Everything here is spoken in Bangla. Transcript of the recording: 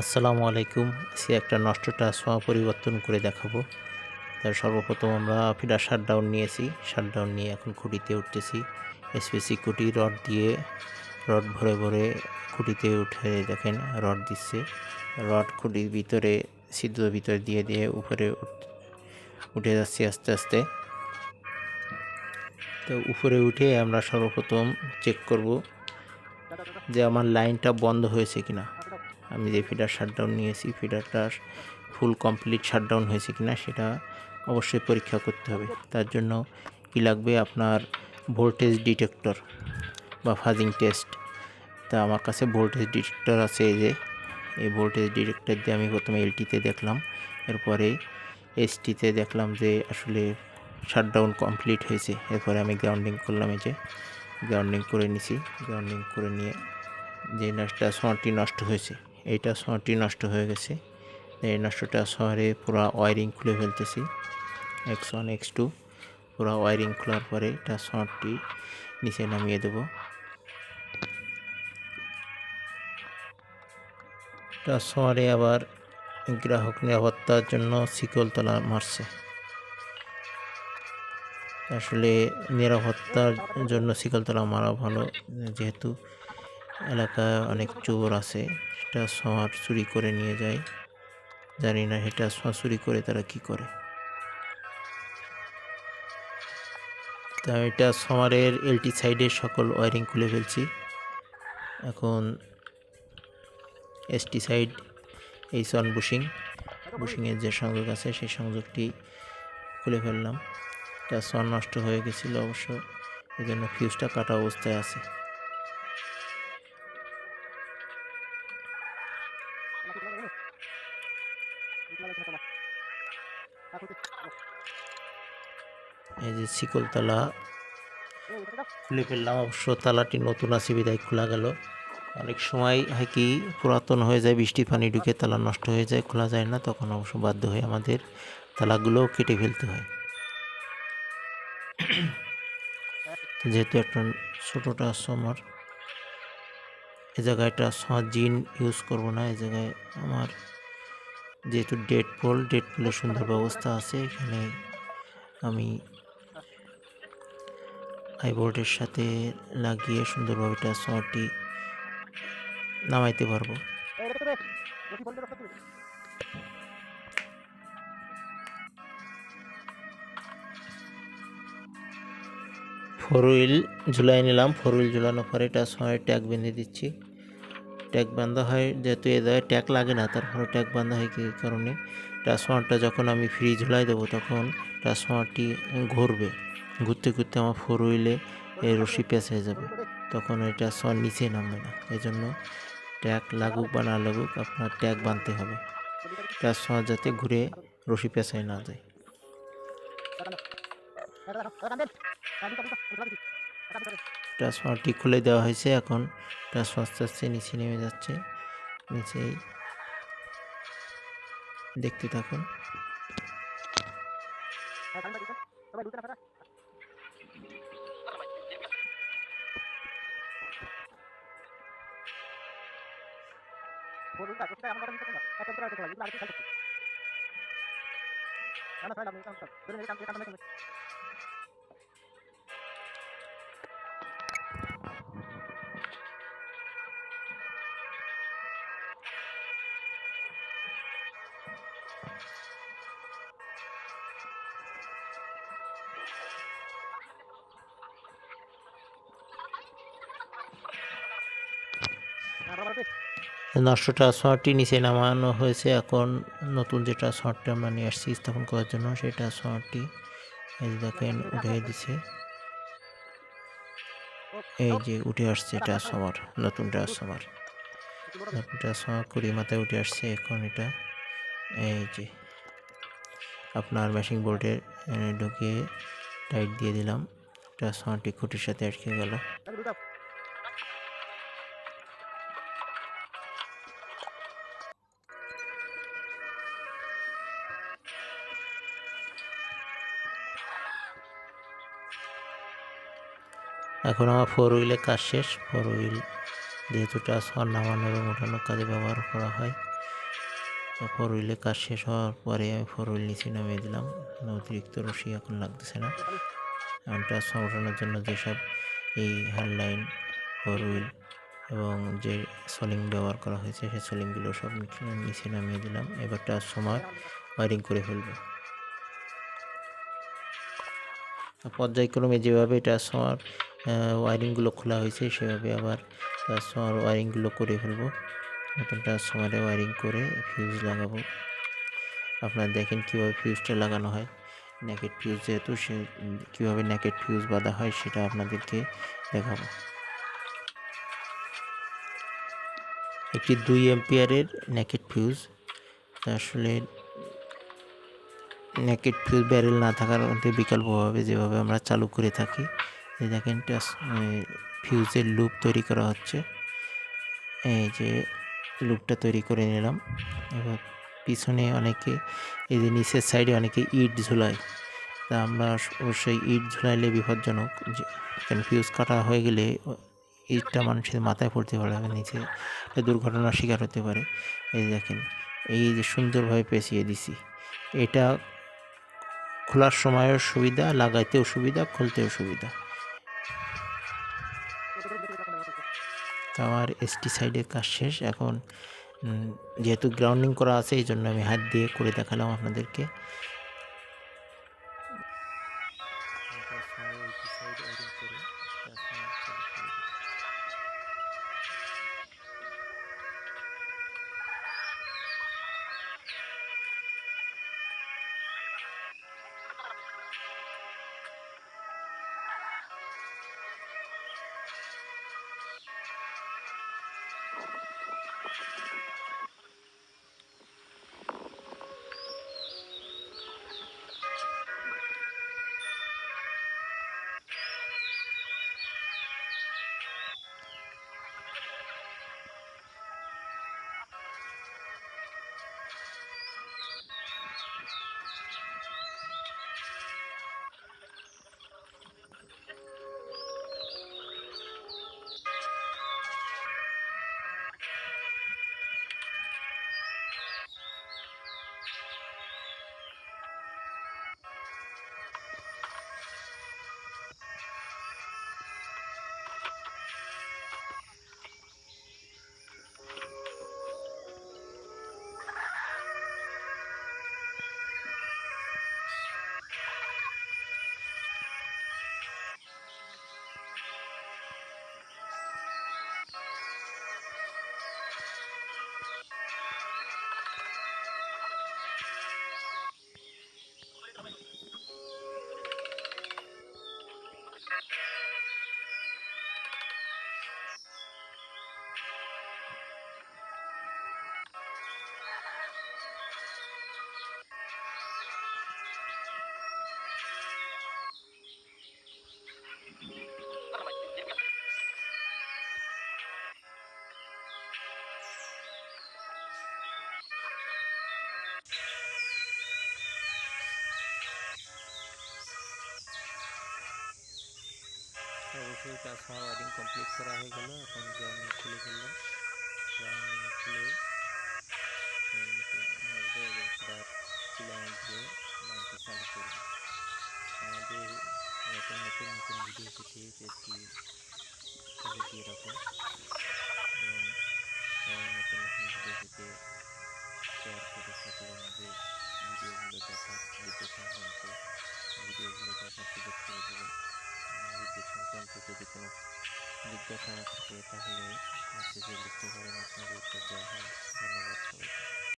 আসসালামু আলাইকুম। আজকে একটা নষ্ট ট্রান্সফর্মার পরিবর্তন করে দেখাবো। তার সর্বপ্রথম আমরা ফিডার শাটডাউন নিয়েছি। শাটডাউন নিয়ে এখন খুঁটিতে উঠতেছি। এসপিসি খুঁটি রড দিয়ে রড ভরে ভরে খুঁটিতে উঠে দেখেন রড দিচ্ছে। রড খুঁটির ভিতরে ছিদ্র ভিতরে দিয়ে দিয়ে উপরে উঠে যাচ্ছি আস্তে আস্তে। তো উপরে উঠে আমরা সর্বপ্রথম চেক করব যে আমার লাইনটা বন্ধ হয়েছে কিনা। আমি যে ফিডার শাটডাউন নিয়েছি ফিডারটা ফুল কমপ্লিট শাটডাউন হয়েছে কিনা সেটা অবশ্যই পরীক্ষা করতে হবে। তার জন্য কি লাগবে আপনার ভোল্টেজ ডিটেক্টর বা ফাজিং টেস্ট। তা আমার কাছে ভোল্টেজ ডিটেক্টর আছে, এই ভোল্টেজ ডিটেক্টর দিয়ে আমি প্রথমে এলটিতে দেখলাম, এরপরে এসটিতে দেখলাম যে আসলে শাটডাউন কমপ্লিট হয়েছে। এরপরে আমি গ্রাউন্ডিং করলাম, এই যে গ্রাউন্ডিং করে নিছি। গ্রাউন্ডিং করে নিয়ে যে ট্রান্সফর্মারটি নষ্ট হয়েছে, এই ট্রান্সফর্মারটি নষ্ট হয়ে গেছে। এই নষ্ট ট্রান্সফর্মারে পুরো ওয়ারিং খুলে ফেলতেছি, X1 X2 পুরো ওয়ারিং খোলার পরে ট্রান্সফর্মারটি নিচে নামিয়ে দেব। ট্রান্সফর্মারে আবার গ্রাহক নিরাপত্তার জন্য শিকলতলা মারছে। আসলে নিরাপত্তার জন্য শিকলতলা মারা ভালো, যেহেতু এলাকায় অনেক চোর আছে, ট্রান্সফর্মার চুরি করে নিয়ে যায়। জানি না এটা চুরি করে তারা কি করে। তা এটা ট্রান্সফর্মারের এলটি সাইডের সকল ওয়ারিং খুলে ফেলছি। এখন এসটি সাইড H1 বুশিংয়ের যে সংযোগ আছে সেই সংযোগটি খুলে ফেললাম। ট্রান্সফর্মার নষ্ট হয়ে গেছিলো অবশ্য, এই জন্য ফিউজটা কাটা অবস্থায় আছে। এই যে শিকলতলা খুলে ফেললাম, অবশ্য তালাটি নতুন আছে বিদায় খোলা গেল। অনেক সময় হয় কি পুরাতন হয়ে যায়, বৃষ্টি পানি ঢুকে তালা নষ্ট হয়ে যায়, খোলা যায় না, তখন অবশ্য বাধ্য হয়ে আমাদের তালাগুলোও কেটে ফেলতে হয়। যেহেতু একটা ছোটো ট্রান্সফর্মার, এ জায়গায় ট্রান্সফর্মার জিন ইউজ করব না। এই জায়গায় আমার যেহেতু ডেড পোলের সুন্দর ব্যবস্থা আছে, এখানে আমি হাই ভোল্টের সাথে লাগিয়ে সুন্দরভাবে ট্রান্সফর্মারটি নামাইতে পারবো। ফোর হুইল ঝুলাই নিলাম। ফোর হুইল ঝুলানোর পরে ট্রান্সফর্মারের ট্যাগ বেঁধে দিচ্ছি। ট্যাগ বাঁধা হয় যেহেতু এ জায়গায় ট্যাগ লাগে না, তারপরে ট্যাগ বাঁধা হয় কী কারণে, ট্রান্সফর্মারটা যখন আমি ফ্রি ঝুলাই দেবো তখন ট্রান্সফর্মারটি ঘুরবে, ঘুরতে ঘুরতে আমার ফোর হুইলে এই রশি পেঁচায় যাবে, তখন ওই ট্রান্সফর্মার নিচে নামবে না। এই জন্য ট্যাগ লাগুক বা না লাগুক আপনার ট্যাগ বাঁধতে হবে, ট্রান্সফর্মার যাতে ঘুরে রশি পেঁচায় না যায়। ট্রান্সফর্মারটি খুলে দেওয়া হয়েছে, এখন ট্রান্সফর্মার আস্তে আস্তে নিচে নেমে যাচ্ছে। নিচেই দেখতে থাকুন। নষ্ট ট্রান্সফর্মারটি নিচে নামানো হয়েছে। এখন নতুন যে ট্রান্সফর্মারটি আমরা নিয়ে আসছি স্থাপন করার জন্য, সেই ট্রান্সফর্মারটি এই দেখেন উঠে দিছে। এই যে উঠে আসছে ট্রান্সফর্মার, নতুন ট্রান্সফর্মার কুড়ি মাথায় উঠে আসছে। এখন এটা এই যে আপনার মেশিং বোর্ডে ঢুকিয়ে টাইট দিয়ে দিলাম, ট্রান্সফর্মারটি খুঁটির সাথে আটকে গেল। এখন আমার ফোর হুইলে কাজ শেষ। ফোর হুইল যেহেতু ট্রান্সফর্মার নামানো এবং ওঠানোর কাজে ব্যবহার করা হয়, তো 4 হুইলে কাজ শেষ হওয়ার পরে আমি 4 হুইল নিচে নামিয়ে দিলাম, অতিরিক্ত রশি এখন লাগতেছে না। এখন ট্রান্সফর্মার ওঠানোর জন্য যেসব এই হারলাইন, 4 হুইল এবং যে সলিং ব্যবহার করা হয়েছে সেই সলিংগুলো সব নিচে নামিয়ে দিলাম। এবার ট্রান্সফর্মার ওয়ারিং করে ফেলবো। পর্যায়ক্রমে যেভাবে ট্রান্সফর্মার ওয়ারিংগুলো খোলা হয়েছে সেভাবে আবার ট্রান্সফর্মার ওয়ারিংগুলো করে ফেলবো। নতুন ট্রান্সফর্মারে ওয়ারিং করে ফিউজ লাগাবো। আপনারা দেখেন কীভাবে ফিউজটা লাগানো হয়। নেকেট ফিউজ যেহেতু সে কীভাবে নেকেট ফিউজ বাঁধা হয় সেটা আপনাদেরকে দেখাবো। একটি 2 অ্যাম্পিয়ারের নেকেট ফিউজ, আসলে নেকেট ফিউজ ব্যারেল না থাকার মধ্যে বিকল্পভাবে যেভাবে আমরা চালু করে থাকি, এই দেখেন ফিউজের লুপ তৈরি করা হচ্ছে। এই যে লুপটা তৈরি করে নিলাম। এবার পিছনে অনেকে এই যে নিচের সাইডে অনেকে ইট ঝুলায়, তা আমরা অবশ্যই ইট ঝুলাইলে বিপজ্জনক, যে কারণ ফিউজ কাটা হয়ে গেলে ইটটা মানুষের মাথায় পড়তে পারে, নিচে দুর্ঘটনার শিকার হতে পারে। এই দেখেন এই যে সুন্দরভাবে পেঁচিয়ে দিছি, এটা খোলার সময়ও সুবিধা, লাগাইতেও সুবিধা, খুলতেও সুবিধা। তো আমার এসটি সাইডের কাজ শেষ। এখন যেহেতু গ্রাউন্ডিং করা আছে এই জন্য আমি হাত দিয়ে করে দেখালাম আপনাদেরকে। অবশ্যই ট্রান্সফর্মার ওয়ারিং কমপ্লিট করা হয়ে গেল। এখন গ্রাউন্ডিং খুলে ফেললাম। গ্রাউন্ডিং খুলে আসবে এবং তার ফিলামেন্ট দিয়ে লাইনটি চালু করব। আমাদের এরকম নতুন নতুন ভিডিও পেতে পেজটি ফলো দিয়ে রাখুন এবং নতুন নতুন ভিডিও পেতে শেয়ার করে সকলের মাঝে ভিডিওগুলো দেখার, বিদ্যুৎ সংক্রান্ত ভিডিওগুলো দেখার সুযোগ করে দেবেন। বিদ্যুৎ সংক্রান্ত যদি কোনো জিজ্ঞাসা থাকে তাহলে মেসেজে লিখতে পারেন, আপনাদের উত্তর দেওয়া হয়। ধন্যবাদ সবাইকে।